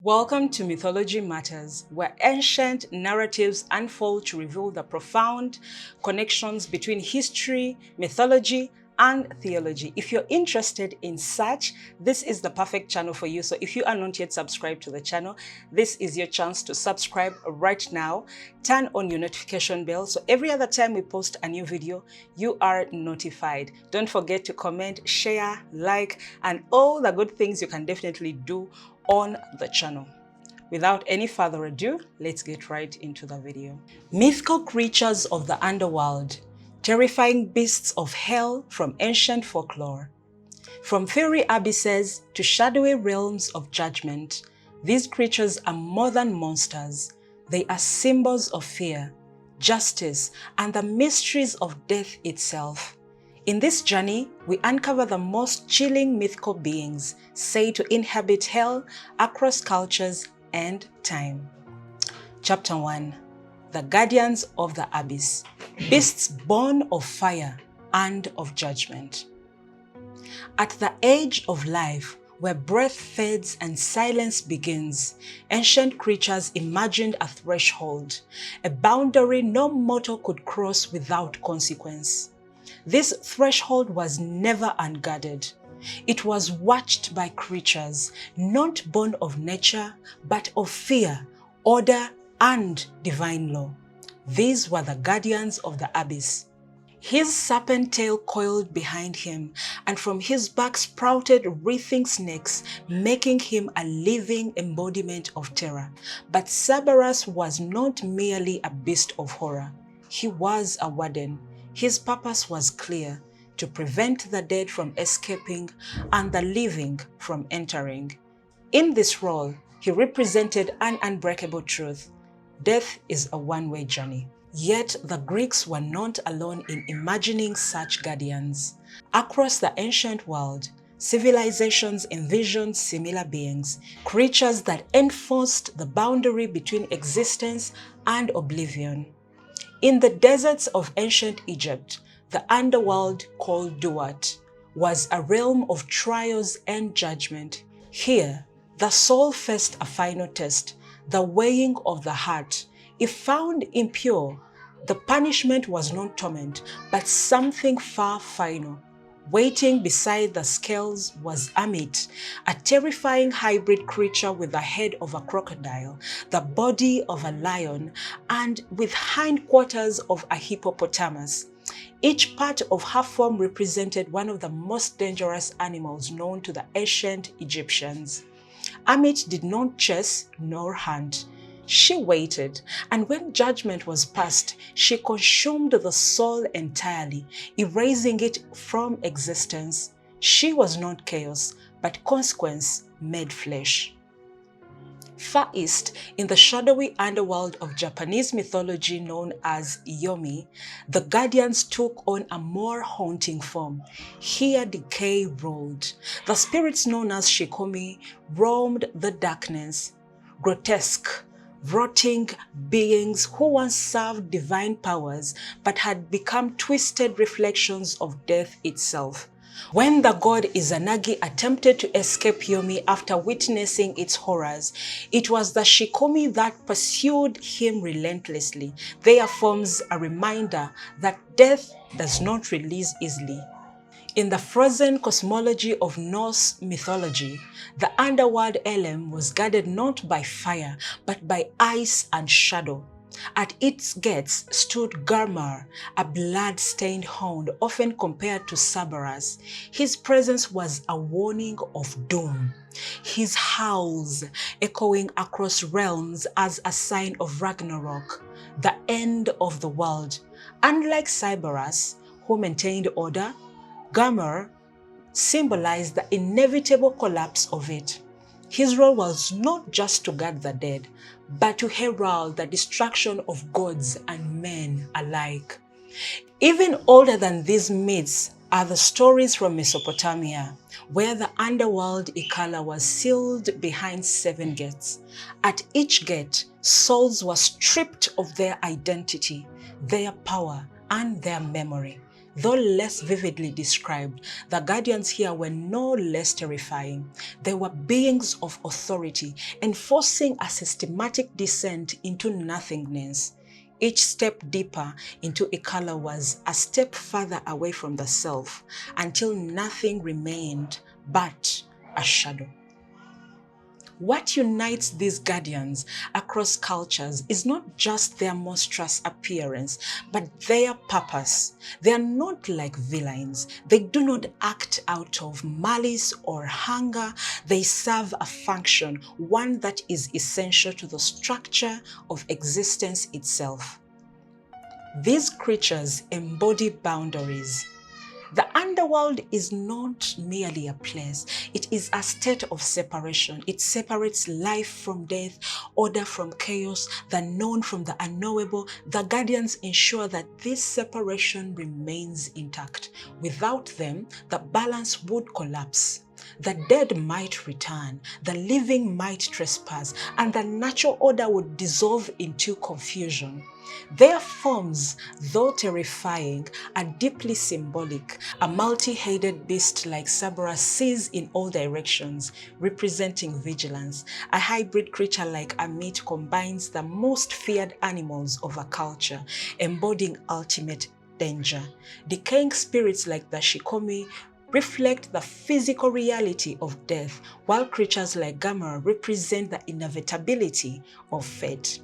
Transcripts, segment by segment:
Welcome to Mythology Matters, where ancient narratives unfold to reveal the profound connections between history, mythology, and theology. If you're interested in such, this is the perfect channel for you. So if you are not yet subscribed to the channel, this is your chance to subscribe right now. Turn on your notification bell so every other time we post a new video, you are notified. Don't forget to comment, share, like, and all the good things you can definitely do on the channel. Without any further ado, let's get right into the video. Mythical creatures of the underworld, terrifying beasts of hell from ancient folklore. From fiery abysses to shadowy realms of judgment, these creatures are more than monsters. They are symbols of fear, justice, and the mysteries of death itself. In this journey, we uncover the most chilling mythical beings said to inhabit hell across cultures and time. Chapter 1. The Guardians of the Abyss. Beasts born of fire and of judgment. At the age of life, where breath fades and silence begins, ancient creatures imagined a threshold, a boundary no mortal could cross without consequence. This threshold was never unguarded. It was watched by creatures not born of nature, but of fear, order, and divine law. These were the guardians of the abyss. His serpent tail coiled behind him, and from his back sprouted writhing snakes, making him a living embodiment of terror. But Cerberus was not merely a beast of horror. He was a warden. His purpose was clear: to prevent the dead from escaping and the living from entering. In this role, he represented an unbreakable truth: death is a one-way journey. Yet the Greeks were not alone in imagining such guardians. Across the ancient world, civilizations envisioned similar beings, creatures that enforced the boundary between existence and oblivion. In the deserts of ancient Egypt, the underworld, called Duat, was a realm of trials and judgment. Here, the soul faced a final test, the weighing of the heart. If found impure, the punishment was not torment, but something far final. Waiting beside the scales was Ammit, a terrifying hybrid creature with the head of a crocodile, the body of a lion, and with hindquarters of a hippopotamus. Each part of her form represented one of the most dangerous animals known to the ancient Egyptians. Ammit did not chase nor hunt. She waited, and when judgment was passed, she consumed the soul entirely, erasing it from existence. She was not chaos, but consequence made flesh. Far east, in the shadowy underworld of Japanese mythology known as Yomi, the guardians took on a more haunting form. Here decay ruled. The spirits known as shikomi roamed the darkness, grotesque, rotting beings who once served divine powers but had become twisted reflections of death itself. When the god Izanagi attempted to escape Yomi after witnessing its horrors, it was the shikomi that pursued him relentlessly, their forms a reminder that death does not release easily. In the frozen cosmology of Norse mythology, the underworld Helheim was guarded not by fire, but by ice and shadow. At its gates stood Garmar, a blood-stained hound often compared to Cerberus. His presence was a warning of doom, his howls echoing across realms as a sign of Ragnarok, the end of the world. Unlike Cerberus, who maintained order, Garmar symbolized the inevitable collapse of it. His role was not just to guard the dead, but to herald the destruction of gods and men alike. Even older than these myths are the stories from Mesopotamia, where the underworld Ikala was sealed behind 7 gates. At each gate, souls were stripped of their identity, their power, and their memory. Though less vividly described, the guardians here were no less terrifying. They were beings of authority, enforcing a systematic descent into nothingness. Each step deeper into a color was a step further away from the self, until nothing remained but a shadow. What unites these guardians across cultures is not just their monstrous appearance, but their purpose. They are not like villains. They do not act out of malice or hunger. They serve a function, one that is essential to the structure of existence itself. These creatures embody boundaries. The underworld is not merely a place, it is a state of separation. It separates life from death, order from chaos, the known from the unknowable. The guardians ensure that this separation remains intact. Without them, the balance would collapse. The dead might return, the living might trespass, and the natural order would dissolve into confusion. Their forms, though terrifying, are deeply symbolic. A multi-headed beast like Cerberus sees in all directions, representing vigilance. A hybrid creature like Ammit combines the most feared animals of a culture, embodying ultimate danger. Decaying spirits like the Shikomi reflect the physical reality of death, while creatures like Gamma represent the inevitability of fate.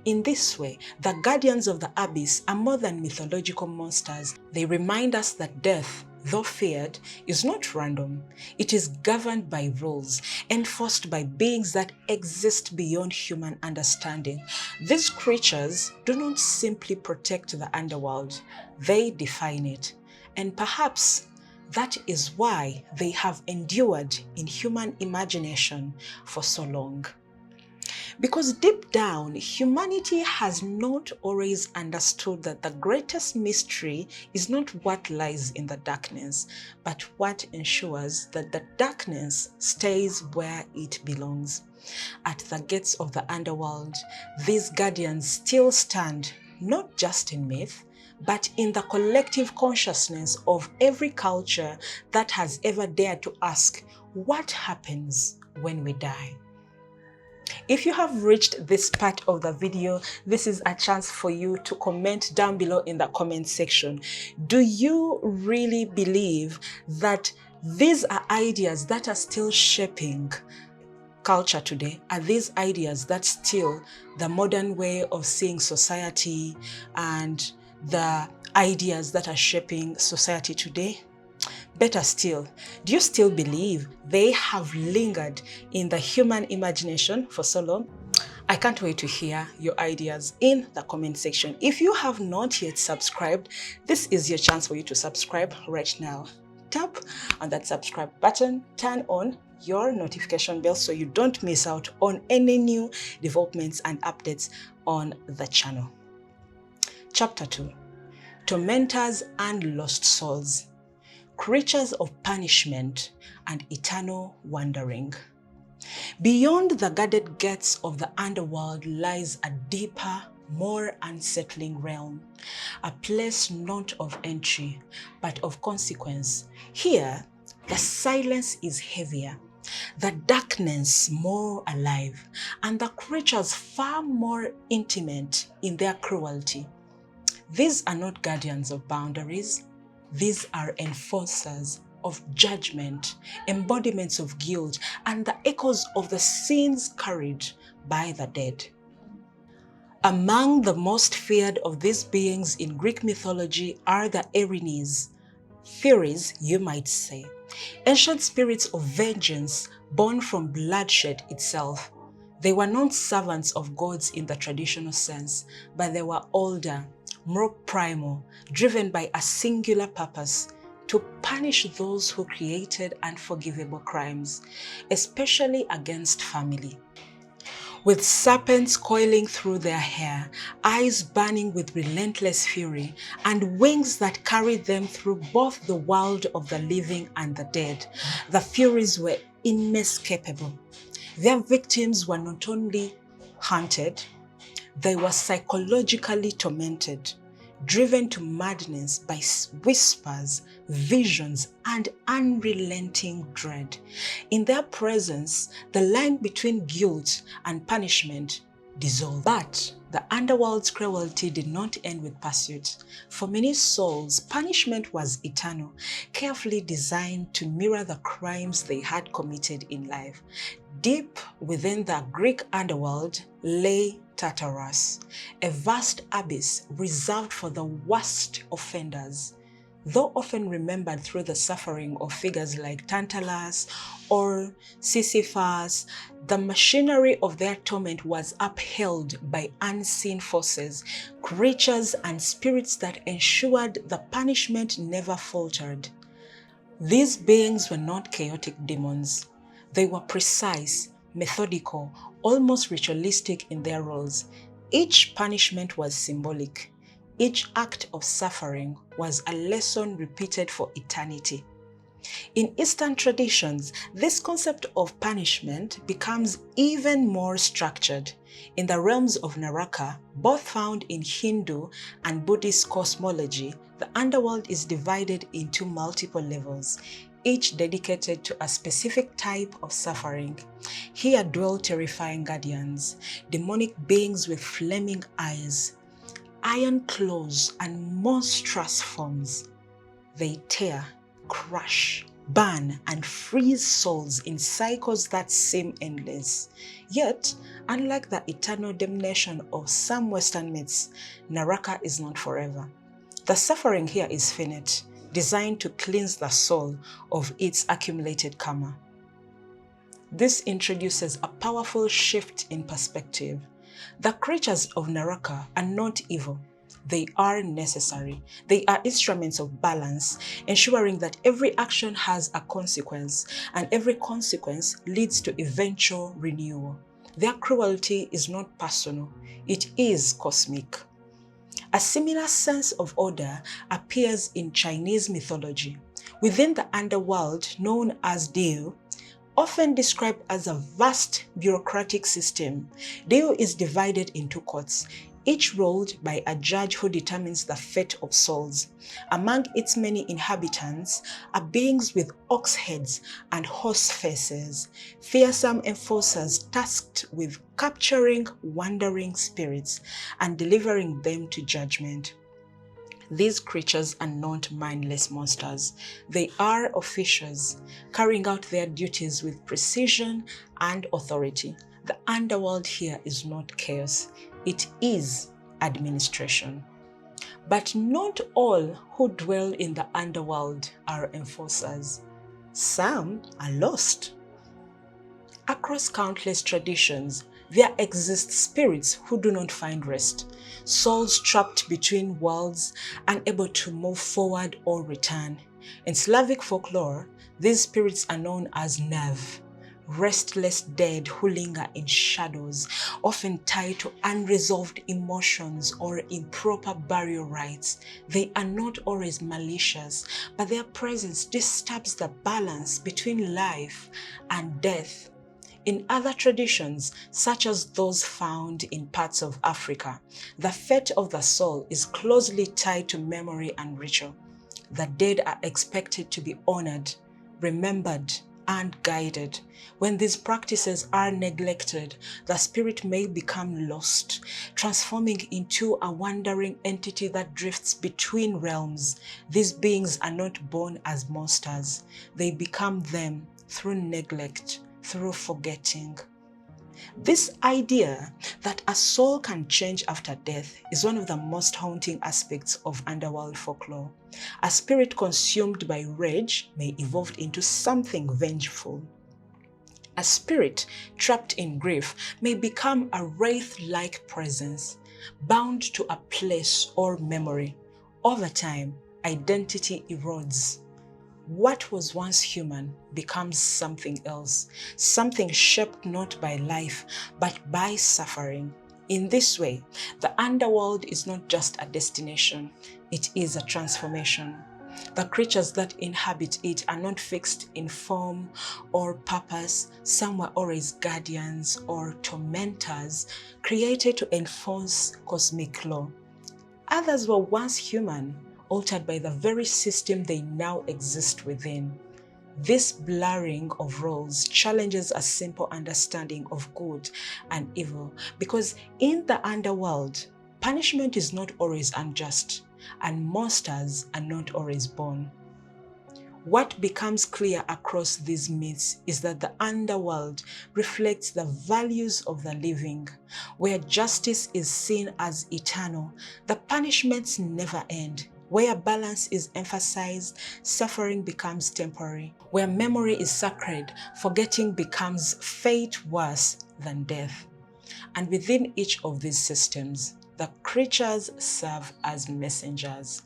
In this way, the guardians of the abyss are more than mythological monsters. They remind us that death, though feared, is not random. It is governed by rules, enforced by beings that exist beyond human understanding. These creatures do not simply protect the underworld, they define it. And perhaps that is why they have endured in human imagination for so long. Because deep down, humanity has not always understood that the greatest mystery is not what lies in the darkness, but what ensures that the darkness stays where it belongs. At the gates of the underworld, these guardians still stand, not just in myth, but in the collective consciousness of every culture that has ever dared to ask, what happens when we die? If you have reached this part of the video, this is a chance for you to comment down below in the comment section. Do you really believe that these are ideas that are still shaping culture today? Are these ideas that still the modern way of seeing society and the ideas that are shaping society today? Better still, do you still believe they have lingered in the human imagination for so long? I can't wait to hear your ideas in the comment section. If you have not yet subscribed, this is your chance for you to subscribe right now. Tap on that subscribe button, turn on your notification bell so you don't miss out on any new developments and updates on the channel. Chapter 2. Tormentors and Lost Souls. Creatures of punishment and eternal wandering. Beyond the guarded gates of the underworld lies a deeper, more unsettling realm, a place not of entry, but of consequence. Here, the silence is heavier, the darkness more alive, and the creatures far more intimate in their cruelty. These are not guardians of boundaries. These are enforcers of judgment, embodiments of guilt, and the echoes of the sins carried by the dead. Among the most feared of these beings in Greek mythology are the Erinyes, Furies, you might say, ancient spirits of vengeance born from bloodshed itself. They were not servants of gods in the traditional sense, but they were older, more primal, driven by a singular purpose: to punish those who created unforgivable crimes, especially against family. With serpents coiling through their hair, eyes burning with relentless fury, and wings that carried them through both the world of the living and the dead, the Furies were inescapable. Their victims were not only hunted, they were psychologically tormented, driven to madness by whispers, visions, and unrelenting dread. In their presence, the line between guilt and punishment dissolved. But the underworld's cruelty did not end with pursuit. For many souls, punishment was eternal, carefully designed to mirror the crimes they had committed in life. Deep within the Greek underworld lay Tartarus, a vast abyss reserved for the worst offenders. Though often remembered through the suffering of figures like Tantalus or Sisyphus, the machinery of their torment was upheld by unseen forces, creatures and spirits that ensured the punishment never faltered. These beings were not chaotic demons. They were precise, methodical, almost ritualistic in their roles. Each punishment was symbolic. Each act of suffering was a lesson repeated for eternity. In Eastern traditions, this concept of punishment becomes even more structured. In the realms of Naraka, both found in Hindu and Buddhist cosmology, the underworld is divided into multiple levels, each dedicated to a specific type of suffering. Here dwell terrifying guardians, demonic beings with flaming eyes, iron claws, and monstrous forms. They tear, crush, burn, and freeze souls in cycles that seem endless. Yet, unlike the eternal damnation of some Western myths, Naraka is not forever. The suffering here is finite, designed to cleanse the soul of its accumulated karma. This introduces a powerful shift in perspective. The creatures of Naraka are not evil. They are necessary. They are instruments of balance, ensuring that every action has a consequence, and every consequence leads to eventual renewal. Their cruelty is not personal, it is cosmic. A similar sense of order appears in Chinese mythology. Within the underworld known as Diu, often described as a vast bureaucratic system, Diu is divided into courts, each ruled by a judge who determines the fate of souls. Among its many inhabitants are beings with ox heads and horse faces, fearsome enforcers tasked with capturing wandering spirits and delivering them to judgment. These creatures are not mindless monsters. They are officials, carrying out their duties with precision and authority. The underworld here is not chaos. It is administration. But not all who dwell in the underworld are enforcers. Some are lost. Across countless traditions, there exist spirits who do not find rest, souls trapped between worlds, unable to move forward or return. In Slavic folklore, these spirits are known as Nav, restless dead who linger in shadows, often tied to unresolved emotions or improper burial rites. They are not always malicious, but their presence disturbs the balance between life and death. In other traditions, such as those found in parts of Africa, the fate of the soul is closely tied to memory and ritual. The dead are expected to be honored, remembered, and guided. When these practices are neglected, the spirit may become lost, transforming into a wandering entity that drifts between realms. These beings are not born as monsters. They become them through neglect, through forgetting. This idea that a soul can change after death is one of the most haunting aspects of underworld folklore. A spirit consumed by rage may evolve into something vengeful. A spirit trapped in grief may become a wraith-like presence, bound to a place or memory. Over time, identity erodes. What was once human becomes something else, something shaped not by life, but by suffering. In this way, the underworld is not just a destination, it is a transformation. The creatures that inhabit it are not fixed in form or purpose. Some were always guardians or tormentors, created to enforce cosmic law. Others were once human, altered by the very system they now exist within. This blurring of roles challenges a simple understanding of good and evil, because in the underworld, punishment is not always unjust, and monsters are not always born. What becomes clear across these myths is that the underworld reflects the values of the living. Where justice is seen as eternal, the punishments never end. Where balance is emphasized, suffering becomes temporary. Where memory is sacred, forgetting becomes fate worse than death. And within each of these systems, the creatures serve as messengers.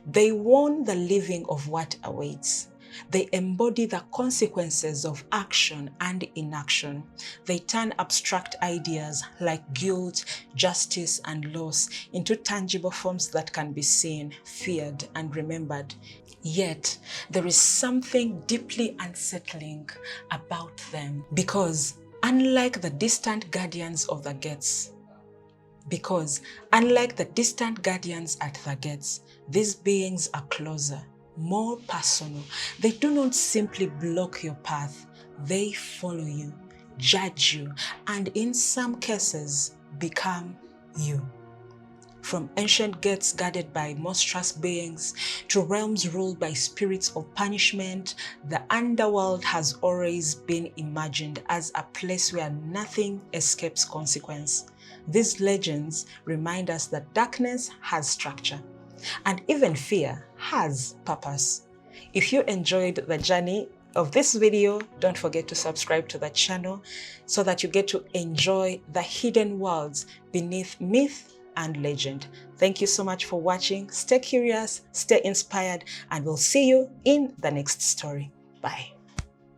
They warn the living of what awaits. They embody the consequences of action and inaction. They turn abstract ideas like guilt, justice, and loss into tangible forms that can be seen, feared, and remembered. Yet, there is something deeply unsettling about them, because unlike the distant guardians of the gates, at the gates, these beings are closer, more personal. They do not simply block your path, they follow you, judge you, and in some cases, become you. From ancient gates guarded by monstrous beings to realms ruled by spirits of punishment, the underworld has always been imagined as a place where nothing escapes consequence. These legends remind us that darkness has structure, and even fear has purpose. If you enjoyed the journey of this video, don't forget to subscribe to the channel so that you get to enjoy the hidden worlds beneath myth and legend. Thank you so much for watching. Stay curious, stay inspired, and we'll see you in the next story. Bye.